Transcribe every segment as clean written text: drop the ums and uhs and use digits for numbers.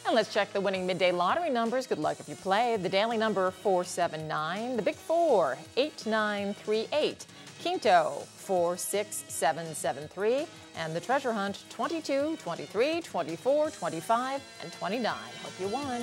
And let's check the winning midday lottery numbers. Good luck if you play. The daily number 479, the big four 8938, Quinto 46773, and the treasure hunt 22, 23, 24, 25, and 29. Hope you won.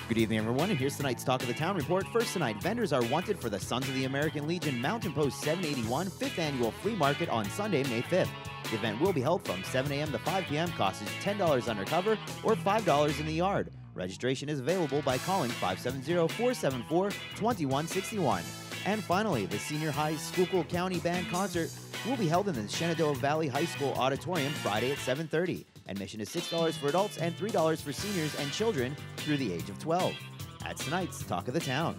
Good evening, everyone, and here's tonight's Talk of the Town report. First tonight, vendors are wanted for the Sons of the American Legion Mountain Post 781 5th Annual Flea Market on Sunday, May 5th. The event will be held from 7 a.m. to 5 p.m. Cost is $10 undercover or $5 in the yard. Registration is available by calling 570-474-2161. And finally, the Senior High Schuylkill County Band Concert will be held in the Shenandoah Valley High School Auditorium Friday at 7:30. Admission is $6 for adults and $3 for seniors and children through the age of 12. That's tonight's Talk of the Town.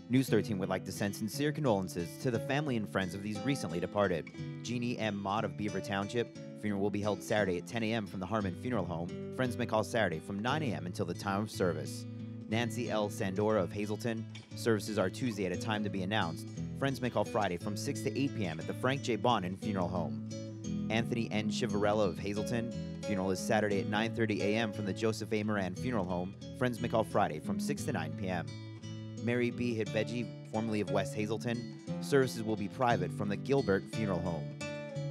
News 13 would like to send sincere condolences to the family and friends of these recently departed. Jeannie M. Mott of Beaver Township. Funeral will be held Saturday at 10 a.m. from the Harmon Funeral Home. Friends may call Saturday from 9 a.m. until the time of service. Nancy L. Sandora of Hazleton. Services are Tuesday at a time to be announced. Friends may call Friday from 6 to 8 p.m. at the Frank J. Bonin Funeral Home. Anthony N. Chivarella of Hazleton. Funeral is Saturday at 9:30 a.m. from the Joseph A. Moran Funeral Home. Friends may call Friday from 6 to 9 p.m. Mary B. Hidveji, formerly of West Hazleton. Services will be private from the Gilbert Funeral Home.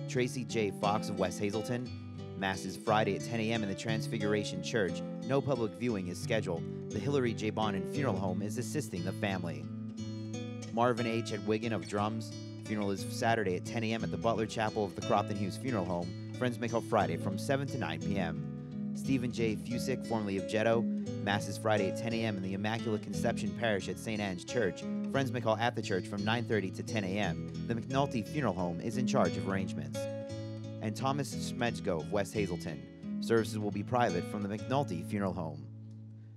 Tracy J. Fox of West Hazleton. Mass is Friday at 10 a.m. in the Transfiguration Church. No public viewing is scheduled. The Hillary J. Bonin Funeral Home is assisting the family. Marvin H. Hedwigan of Drums. Funeral is Saturday at 10 a.m. at the Butler Chapel of the Crofton Hughes Funeral Home. Friends may call Friday from 7 to 9 p.m. Stephen J. Fusick, formerly of Jetto. Mass is Friday at 10 a.m. in the Immaculate Conception Parish at St. Anne's Church. Friends may call at the church from 9:30 to 10 a.m. The McNulty Funeral Home is in charge of arrangements. And Thomas Smedsko of West Hazleton. Services will be private from the McNulty Funeral Home.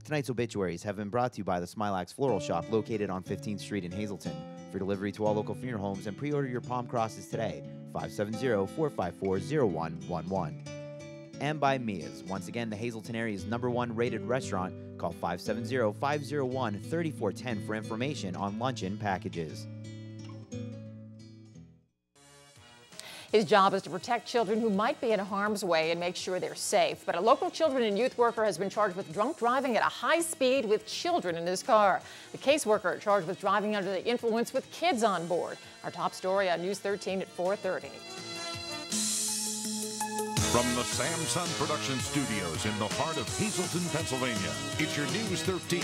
Tonight's obituaries have been brought to you by the Smilax Floral Shop located on 15th Street in Hazleton. For delivery to all local funeral homes and pre-order your palm crosses today, 570-454-0111. And by Mia's, once again, the Hazleton area's #1 rated restaurant. Call 570-501-3410 for information on luncheon packages. His job is to protect children who might be in harm's way and make sure they're safe. But a local children and youth worker has been charged with drunk driving at a high speed with children in his car. The caseworker charged with driving under the influence with kids on board. Our top story on News 13 at 4:30. From the Samson Production Studios in the heart of Hazleton, Pennsylvania, it's your News 13.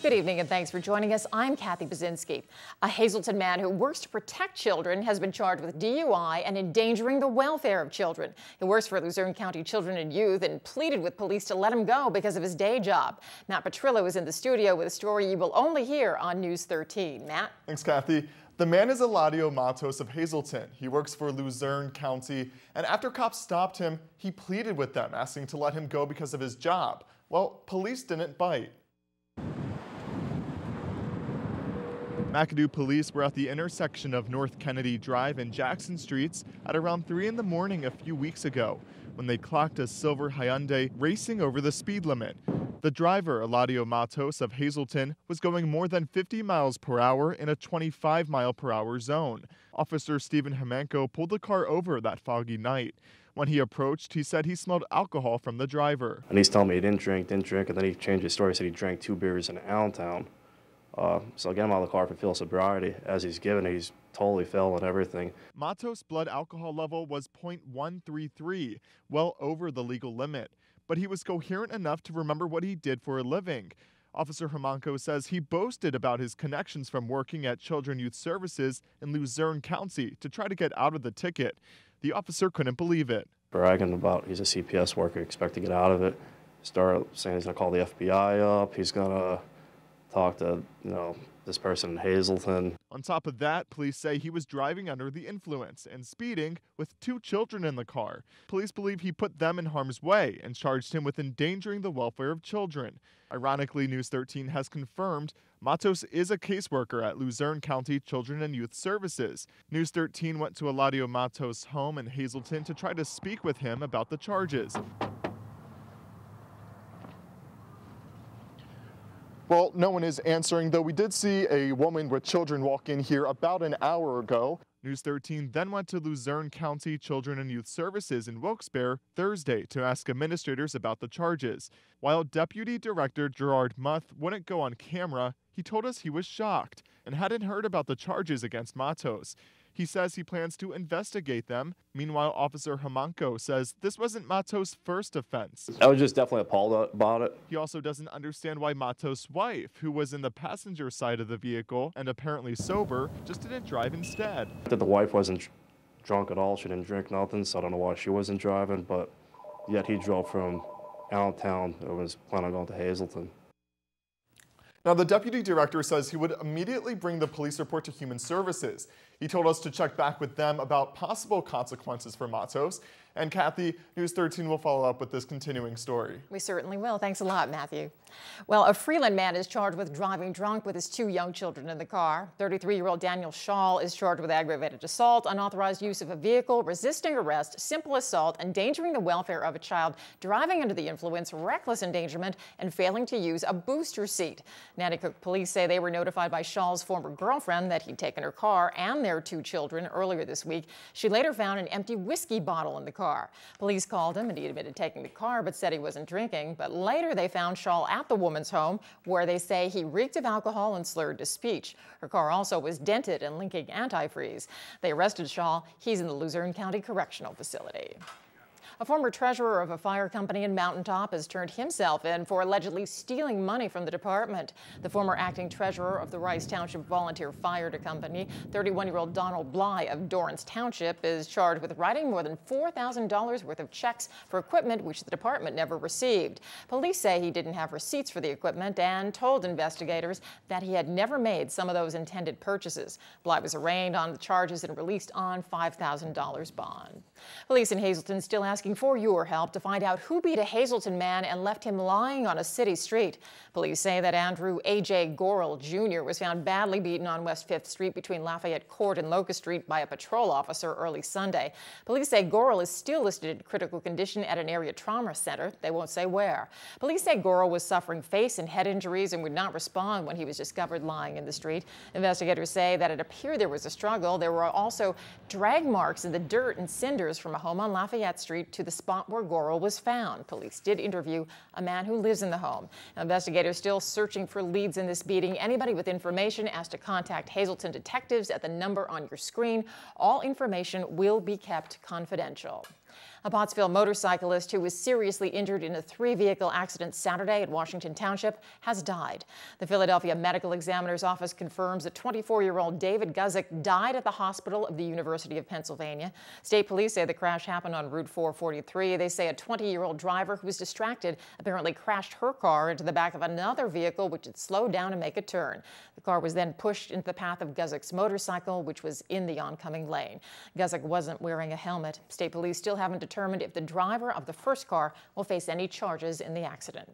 Good evening and thanks for joining us. I'm Kathy Bazinski. A Hazleton man who works to protect children has been charged with DUI and endangering the welfare of children. He works for Luzerne County Children and Youth and pleaded with police to let him go because of his day job. Matt Petrillo is in the studio with a story you will only hear on News 13. Matt? Thanks, Kathy. The man is Eladio Matos of Hazleton. He works for Luzerne County, and after cops stopped him, he pleaded with them, asking to let him go because of his job. Well, police didn't bite. McAdoo police were at the intersection of North Kennedy Drive and Jackson Streets at around 3 in the morning a few weeks ago when they clocked a silver Hyundai racing over the speed limit. The driver, Eladio Matos of Hazleton, was going more than 50 miles per hour in a 25-mile-per-hour zone. Officer Stephen Hemanko pulled the car over that foggy night. When he approached, he said he smelled alcohol from the driver. And he's telling me he didn't drink, and then he changed his story, said he drank 2 beers in Allentown. So I get him out of the car for field sobriety. As he's given, he's totally fell and everything. Matos' blood alcohol level was .133, well over the legal limit. But he was coherent enough to remember what he did for a living. Officer Hemanko says he boasted about his connections from working at Children Youth Services in Luzerne County to try to get out of the ticket. The officer couldn't believe it. Bragging about he's a CPS worker, expect to get out of it. Started saying he's going to call the FBI up. He's going to talk to, this person in Hazleton. On top of that, police say he was driving under the influence and speeding with 2 children in the car. Police believe he put them in harm's way and charged him with endangering the welfare of children. Ironically, News 13 has confirmed Matos is a caseworker at Luzerne County Children and Youth Services. News 13 went to Eladio Matos' home in Hazleton to try to speak with him about the charges. Well, no one is answering, though we did see a woman with children walk in here about an hour ago. News 13 then went to Luzerne County Children and Youth Services in Wilkes-Barre Thursday to ask administrators about the charges. While Deputy Director Gerard Muth wouldn't go on camera, he told us he was shocked and hadn't heard about the charges against Matos. He says he plans to investigate them. Meanwhile, Officer Hamanko says this wasn't Matos' first offense. I was just definitely appalled about it. He also doesn't understand why Matos' wife, who was in the passenger side of the vehicle and apparently sober, just didn't drive instead. That the wife wasn't drunk at all. She didn't drink nothing, so I don't know why she wasn't driving, but yet he drove from Allentown and was planning on going to Hazleton. Now, the deputy director says he would immediately bring the police report to Human Services. He told us to check back with them about possible consequences for Matos. And Kathy, News 13 will follow up with this continuing story. We certainly will. Thanks a lot, Matthew. Well, a Freeland man is charged with driving drunk with his 2 young children in the car. 33-year-old Daniel Shaw is charged with aggravated assault, unauthorized use of a vehicle, resisting arrest, simple assault, endangering the welfare of a child, driving under the influence, reckless endangerment, and failing to use a booster seat. Nanticoke police say they were notified by Shaw's former girlfriend that he'd taken her car and their 2 children earlier this week. She later found an empty whiskey bottle in the car. Police called him and he admitted taking the car but said he wasn't drinking. But later they found Shaw at the woman's home where they say he reeked of alcohol and slurred his speech. Her car also was dented and leaking antifreeze. They arrested Shaw. He's in the Luzerne County Correctional Facility. A former treasurer of a fire company in Mountaintop has turned himself in for allegedly stealing money from the department. The former acting treasurer of the Rice Township Volunteer Fire Company, 31-year-old Donald Bly of Dorrance Township, is charged with writing more than $4,000 worth of checks for equipment which the department never received. Police say he didn't have receipts for the equipment and told investigators that he had never made some of those intended purchases. Bly was arraigned on the charges and released on $5,000 bond. Police in Hazleton still asking for your help to find out who beat a Hazleton man and left him lying on a city street. Police say that Andrew A.J. Gorel Jr. was found badly beaten on West 5th Street between Lafayette Court and Locust Street by a patrol officer early Sunday. Police say Gorel is still listed in critical condition at an area trauma center. They won't say where. Police say Gorel was suffering face and head injuries and would not respond when he was discovered lying in the street. Investigators say that it appeared there was a struggle. There were also drag marks in the dirt and cinders from a home on Lafayette Street to the spot where Gorel was found. Police did interview a man who lives in the home. Now, investigators still searching for leads in this beating. Anybody with information asked to contact Hazleton detectives at the number on your screen. All information will be kept confidential. A Pottsville motorcyclist who was seriously injured in a 3-vehicle accident Saturday at Washington Township has died. The Philadelphia Medical Examiner's Office confirms that 24-year-old David Guzik died at the hospital of the University of Pennsylvania. State police say the crash happened on Route 443. They say a 20-year-old driver who was distracted apparently crashed her car into the back of another vehicle which had slowed down to make a turn. The car was then pushed into the path of Guzik's motorcycle, which was in the oncoming lane. Guzik wasn't wearing a helmet. State police still haven't determined if the driver of the first car will face any charges in the accident.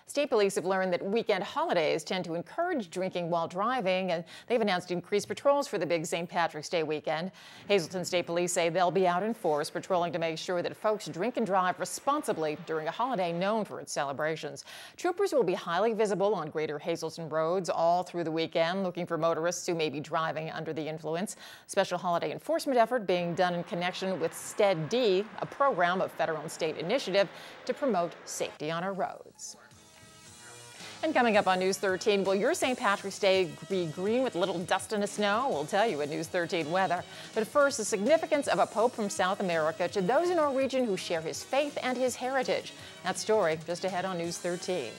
State police have learned that weekend holidays tend to encourage drinking while driving, and they've announced increased patrols for the big St. Patrick's Day weekend. Hazleton State Police say they'll be out in force patrolling to make sure that folks drink and drive responsibly during a holiday known for its celebrations. Troopers will be highly visible on Greater Hazleton roads all through the weekend, looking for motorists who may be driving under the influence. Special holiday enforcement effort being done in connection with STED-D, a program of federal and state initiative to promote safety on our roads. And coming up on News 13, will your St. Patrick's Day be green with a little dust and snow? We'll tell you at News 13 weather. But first, the significance of a pope from South America to those in our region who share his faith and his heritage. That story just ahead on News 13.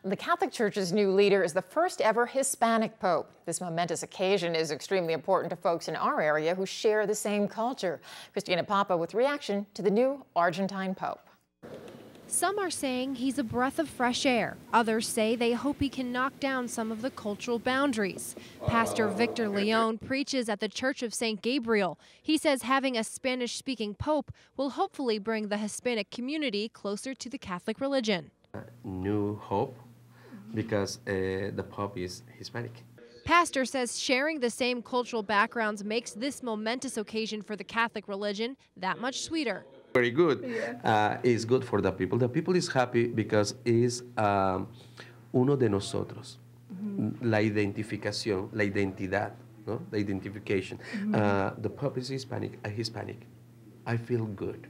The Catholic Church's new leader is the first ever Hispanic pope. This momentous occasion is extremely important to folks in our area who share the same culture. Christina Papa with reaction to the new Argentine pope. Some are saying he's a breath of fresh air. Others say they hope he can knock down some of the cultural boundaries. Pastor Victor Leon preaches at the Church of St. Gabriel. He says having a Spanish-speaking pope will hopefully bring the Hispanic community closer to the Catholic religion. New hope because the pope is Hispanic. Pastor says sharing the same cultural backgrounds makes this momentous occasion for the Catholic religion that much sweeter. Very good. It's good for the people. The people is happy because es uno de nosotros. La identificación, la identidad no? The identification. The Pope is Hispanic. I feel good.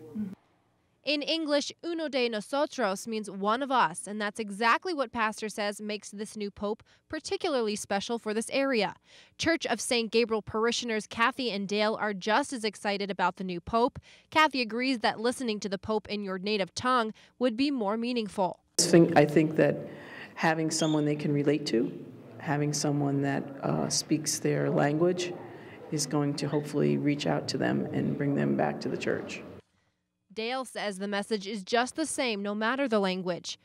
In English, uno de nosotros means one of us, and that's exactly what Pastor says makes this new pope particularly special for this area. Church of St. Gabriel parishioners Kathy and Dale are just as excited about the new pope. Kathy agrees that listening to the pope in your native tongue would be more meaningful. I think that having someone they can relate to, having someone that speaks their language is going to hopefully reach out to them and bring them back to the church. Dale says the message is just the same no matter the language.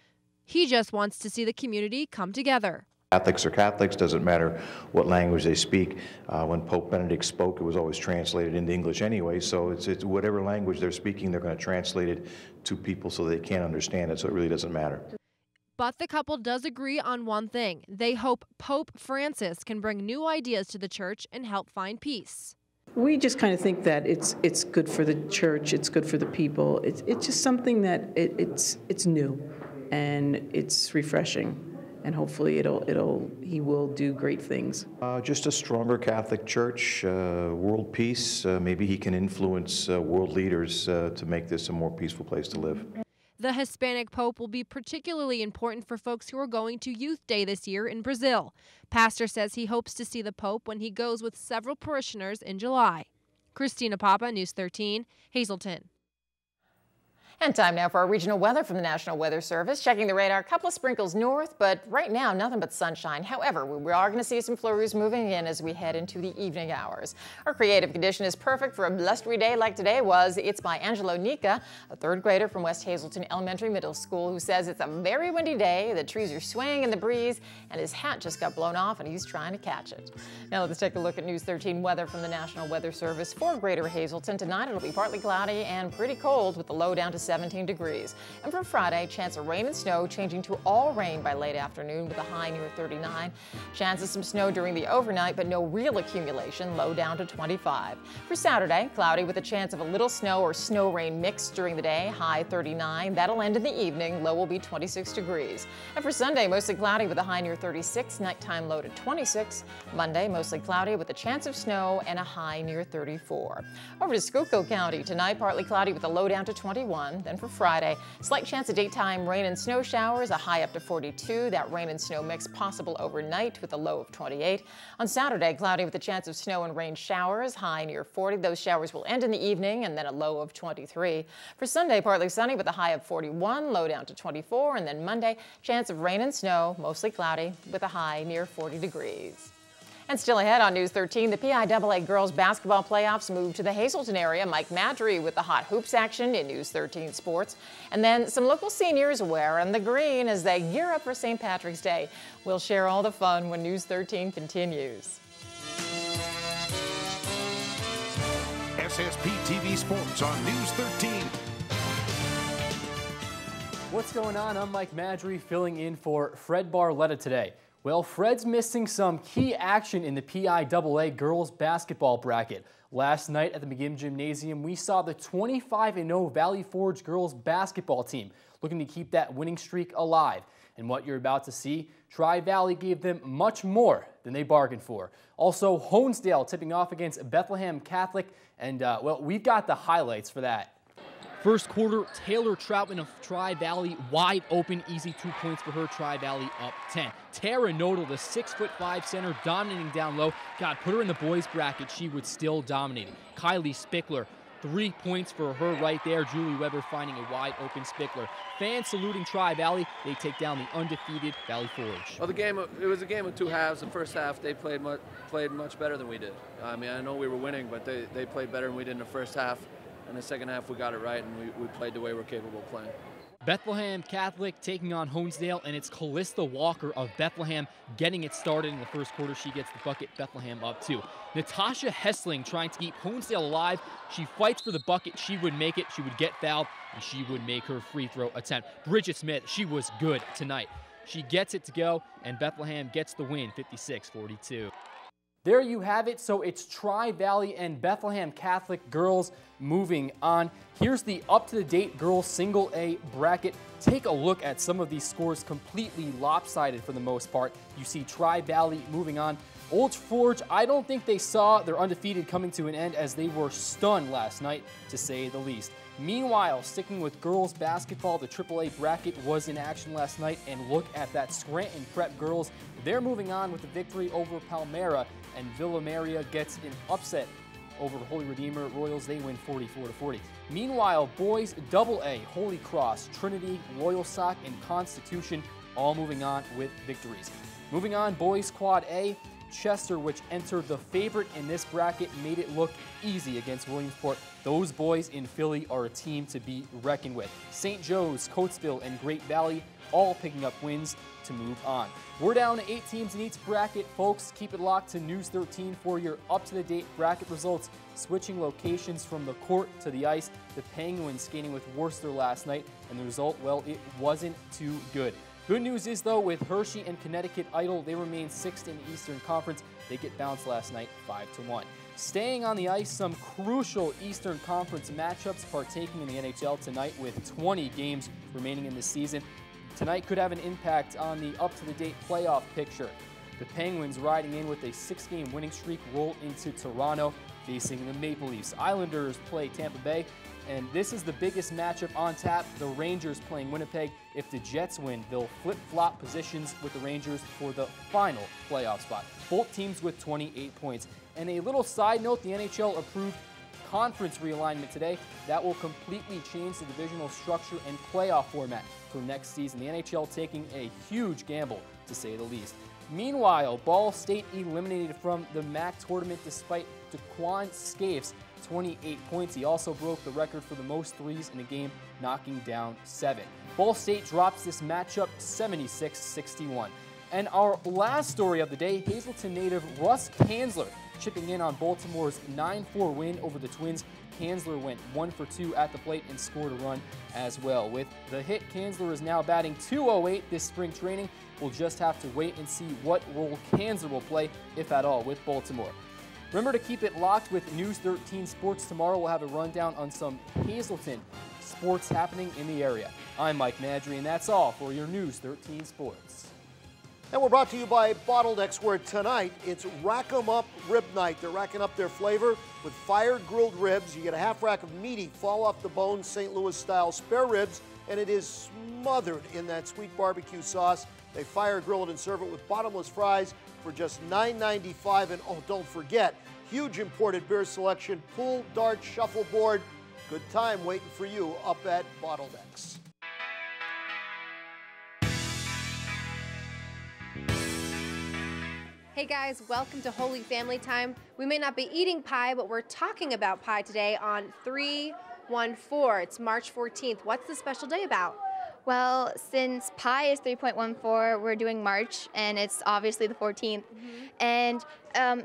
He just wants to see the community come together. Catholics are Catholics, doesn't matter what language they speak. When Pope Benedict spoke, it was always translated into English anyway, so it's whatever language they're speaking, they're going to translate it to people so they can't understand it, so it really doesn't matter. But the couple does agree on one thing. They hope Pope Francis can bring new ideas to the church and help find peace. We just kind of think that it's good for the church, it's good for the people. It's just something that it's new and it's refreshing, and hopefully he will do great things. Just a stronger Catholic Church, world peace. Maybe he can influence world leaders to make this a more peaceful place to live. The Hispanic Pope will be particularly important for folks who are going to Youth Day this year in Brazil. Pastor says he hopes to see the Pope when he goes with several parishioners in July. Christina Papa, News 13, Hazleton. And time now for our regional weather from the National Weather Service. Checking the radar, a couple of sprinkles north, but right now nothing but sunshine. However, we are going to see some flurries moving in as we head into the evening hours. Our creative condition is perfect for a blustery day like today was. It's by Angelo Nica, a third grader from West Hazleton Elementary Middle School, who says it's a very windy day, the trees are swaying in the breeze, and his hat just got blown off and he's trying to catch it. Now let's take a look at News 13 weather from the National Weather Service for Greater Hazleton. Tonight it'll be partly cloudy and pretty cold with the low down to 17 degrees. And for Friday, chance of rain and snow changing to all rain by late afternoon with a high near 39. Chance of some snow during the overnight, but no real accumulation, low down to 25. For Saturday, cloudy with a chance of a little snow or snow rain mix during the day, high 39. That'll end in the evening, low will be 26 degrees. And for Sunday, mostly cloudy with a high near 36, nighttime low to 26. Monday, mostly cloudy with a chance of snow and a high near 34. Over to Schuylkill County, tonight partly cloudy with a low down to 21. Then for Friday, slight chance of daytime rain and snow showers, a high up to 42. That rain and snow mix possible overnight with a low of 28. On Saturday, cloudy with a chance of snow and rain showers, high near 40. Those showers will end in the evening and then a low of 23. For Sunday, partly sunny with a high of 41, low down to 24. And then Monday, chance of rain and snow, mostly cloudy with a high near 40 degrees. And still ahead on News 13, the PIAA girls basketball playoffs move to the Hazleton area. Mike Madry with the hot hoops action in News 13 Sports. And then some local seniors wearing the green as they gear up for St. Patrick's Day. We'll share all the fun when News 13 continues. SSP TV Sports on News 13. What's going on? I'm Mike Madry filling in for Fred Barletta today. Well, Fred's missing some key action in the PIAA girls basketball bracket. Last night at the McGinn Gymnasium, we saw the 25-0 Valley Forge girls basketball team looking to keep that winning streak alive. And what you're about to see, Tri-Valley gave them much more than they bargained for. Also, Honesdale tipping off against Bethlehem Catholic, and well, we've got the highlights for that. First quarter, Taylor Troutman of Tri-Valley wide open, easy 2 points for her. Tri-Valley up 10. Tara Nodal, the 6'5" center, dominating down low. God, put her in the boys bracket, she would still dominate. Kylie Spickler, 3 points for her right there. Julie Weber finding a wide open Spickler. Fans saluting Tri-Valley. They take down the undefeated Valley Forge. Well, it was a game of two halves. The first half, they played much better than we did. I mean, I know we were winning, but they played better than we did in the first half. In the second half, we got it right, and we played the way we're capable of playing. Bethlehem Catholic taking on Honesdale, and it's Callista Walker of Bethlehem getting it started in the first quarter. She gets the bucket, Bethlehem up 2. Natasha Hessling trying to keep Honesdale alive. She fights for the bucket. She would make it. She would get fouled, and she would make her free throw attempt. Bridget Smith, she was good tonight. She gets it to go, and Bethlehem gets the win, 56-42. There you have it. So it's Tri-Valley and Bethlehem Catholic girls moving on. Here's the up-to-the-date girls single A bracket. Take a look at some of these scores, completely lopsided for the most part. You see Tri-Valley moving on. Old Forge, I don't think they saw their undefeated coming to an end, as they were stunned last night, to say the least. Meanwhile, sticking with girls basketball, the AAA bracket was in action last night, and look at that. Scranton Prep girls, they're moving on with the victory over Palmyra, and Villa Maria gets an upset over Holy Redeemer Royals. They win 44-40. Meanwhile, boys AA, Holy Cross, Trinity, Loyal Sock, and Constitution all moving on with victories. Moving on, boys Quad A, Chester, which entered the favorite in this bracket, made it look easy against Williamsport. Those boys in Philly are a team to be reckoned with. St. Joe's, Coatesville, and Great Valley all picking up wins to move on. We're down to 8 teams in each bracket, folks. Keep it locked to News 13 for your up-to-the-date bracket results. Switching locations from the court to the ice, the Penguins skating with Worcester last night, and the result, well, it wasn't too good. Good news is, though, with Hershey and Connecticut Idol, they remain 6th in the Eastern Conference. They get bounced last night 5-1. Staying on the ice, some crucial Eastern Conference matchups partaking in the NHL tonight with 20 games remaining in the season. Tonight could have an impact on the up-to-the-date playoff picture. The Penguins riding in with a 6-game winning streak roll into Toronto, facing the Maple Leafs. Islanders play Tampa Bay, and this is the biggest matchup on tap. The Rangers playing Winnipeg. If the Jets win, they'll flip-flop positions with the Rangers for the final playoff spot. Both teams with 28 points. And a little side note, the NHL approved conference realignment today. That will completely change the divisional structure and playoff format for next season. The NHL taking a huge gamble, to say the least. Meanwhile, Ball State eliminated from the MAC tournament despite Daquan Scapes' 28 points. He also broke the record for the most threes in a game, knocking down 7. Ball State drops this matchup 76-61. And our last story of the day, Hazleton native Russ Kanzler chipping in on Baltimore's 9-4 win over the Twins. Kanzler went 1 for 2 at the plate and scored a run as well. With the hit, Kanzler is now batting .208 this spring training. We'll just have to wait and see what role Kanzler will play, if at all, with Baltimore. Remember to keep it locked with News 13 Sports. Tomorrow we'll have a rundown on some Hazleton sports happening in the area. I'm Mike Madry, and that's all for your News 13 Sports. And we're brought to you by Bottlenecks, where tonight it's Rack 'em Up Rib Night. They're racking up their flavor with fire-grilled ribs. You get a half rack of meaty, fall-off-the-bone St. Louis-style spare ribs, and it is smothered in that sweet barbecue sauce. They fire grill it and serve it with bottomless fries for just $9.95. And oh, don't forget, huge imported beer selection, pool, dart, shuffleboard. Good time waiting for you up at Bottlenecks. Hey guys, welcome to Holy Family Time. We may not be eating pie, but we're talking about pie today on 314. It's March 14th. What's the special day about? Well, since pi is 3.14, we're doing March, and it's obviously the 14th. And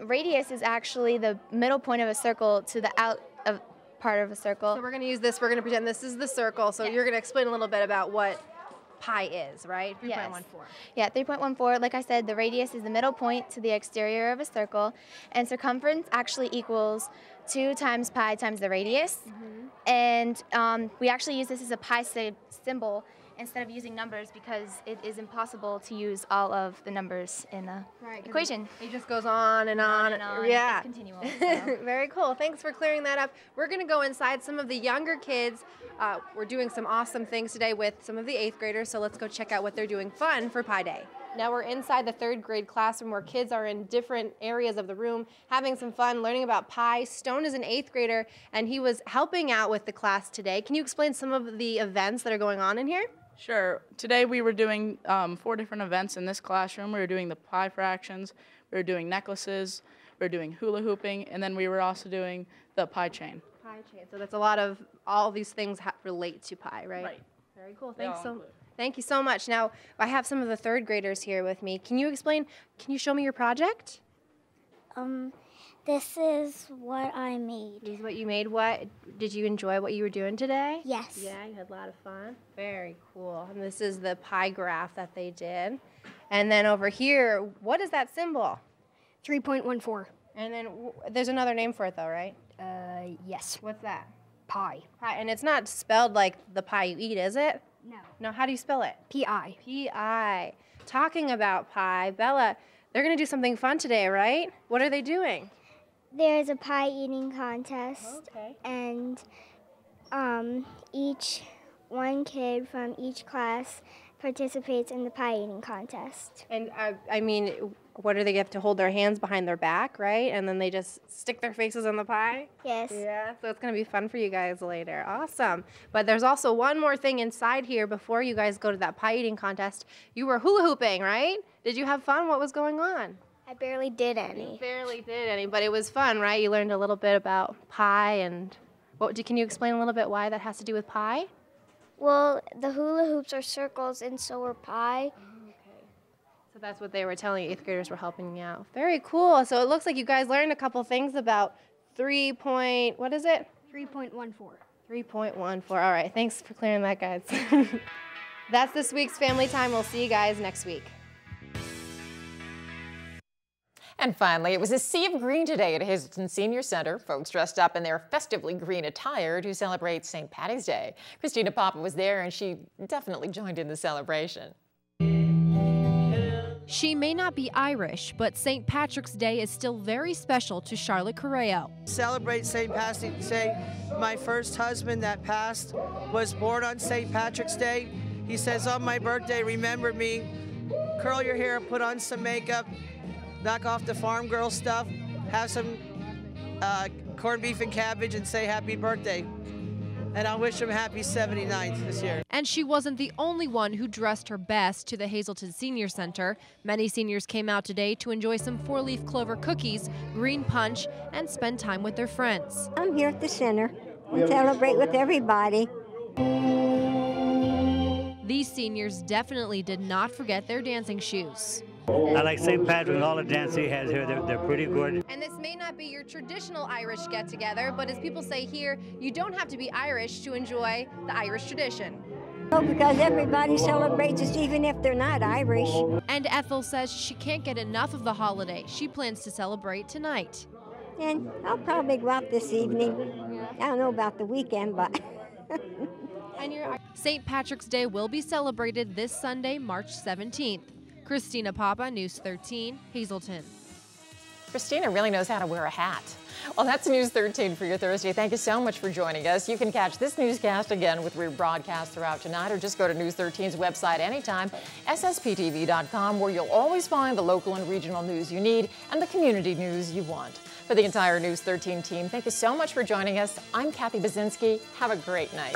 radius is actually the middle point of a circle to the out of part of a circle. So we're going to use this. We're going to pretend this is the circle. So you're going to explain a little bit about what pi is, right? 3.14. Yes. Yeah, 3.14. Like I said, the radius is the middle point to the exterior of a circle, and circumference actually equals 2 times pi times the radius. And we actually use this as a pi symbol instead of using numbers because it is impossible to use all of the numbers in the equation. It just goes on and on. And on. Yeah. It's continual. So. Very cool. Thanks for clearing that up. We're going to go inside some of the younger kids. We're doing some awesome things today with some of the 8th graders, so let's go check out what they're doing fun for Pi Day. Now we're inside the 3rd grade classroom where kids are in different areas of the room having some fun, learning about pi. Stone is an 8th grader, and he was helping out with the class today. Can you explain some of the events that are going on in here? Sure. Today we were doing 4 different events in this classroom. We were doing the pi fractions, we were doing necklaces, we were doing hula hooping, and then we were also doing the pi chain. Pi chain. So that's a lot of, all these things relate to pi, right? Right. Very cool. Thank you so much. Now, I have some of the 3rd graders here with me. Can you show me your project? This is what I made. This is what you made. What did you enjoy what you were doing today? Yes. Yeah, you had a lot of fun. Very cool. And this is the pi graph that they did. And then over here, what is that symbol? 3.14. And then there's another name for it though, right? Yes. What's that? Pi. Pi. And it's not spelled like the pie you eat, is it? No. No, how do you spell it? P-I. P-I. Talking about pi, Bella, They're going to do something fun today, right? What are they doing? There's a pie eating contest. Okay. And one kid from each class participates in the pie eating contest. And I mean, what do they have to hold their hands behind their back, right? And then they just stick their faces in the pie? Yes. Yeah, so it's going to be fun for you guys later. Awesome. But there's also one more thing inside here before you guys go to that pie eating contest. You were hula hooping, right? Did you have fun? What was going on? I barely did any. You barely did any, but it was fun, right? You learned a little bit about pie and can you explain a little bit why that has to do with pie? Well, the hula hoops are circles and so are pie. So that's what they were telling you. 8th graders were helping you out. Very cool. So it looks like you guys learned a couple things about 3.14. 3.14. All right. Thanks for clearing that, guys. That's this week's Family Time. We'll see you guys next week. And finally, it was a sea of green today at Hazelton Senior Center. Folks dressed up in their festively green attire to celebrate St. Patty's Day. Christina Papa was there, and she definitely joined in the celebration. She may not be Irish, but St. Patrick's Day is still very special to Charlotte Correo. Celebrate St. Patrick's Day. My first husband that passed was born on St. Patrick's Day. He says, on my birthday, remember me, curl your hair, put on some makeup, knock off the farm girl stuff, have some corned beef and cabbage, and say happy birthday. And I wish him happy 79th this year. And she wasn't the only one who dressed her best to the Hazelton Senior Center. Many seniors came out today to enjoy some 4-leaf clover cookies, green punch, and spend time with their friends. I'm here at the center. We celebrate with everybody. These seniors definitely did not forget their dancing shoes. I like St. Patrick, all the dances he has here, they're pretty good. And this may not be your traditional Irish get-together, but as people say here, you don't have to be Irish to enjoy the Irish tradition. Oh, because everybody celebrates it, even if they're not Irish. And Ethel says she can't get enough of the holiday. She plans to celebrate tonight. And I'll probably go out this evening. I don't know about the weekend, but... St. Patrick's Day will be celebrated this Sunday, March 17th. Christina Papa, News 13, Hazelton. Christina really knows how to wear a hat. Well, that's News 13 for your Thursday. Thank you so much for joining us. You can catch this newscast again with rebroadcast throughout tonight, or just go to News 13's website anytime, ssptv.com, where you'll always find the local and regional news you need and the community news you want. For the entire News 13 team, thank you so much for joining us. I'm Kathy Bazinski. Have a great night.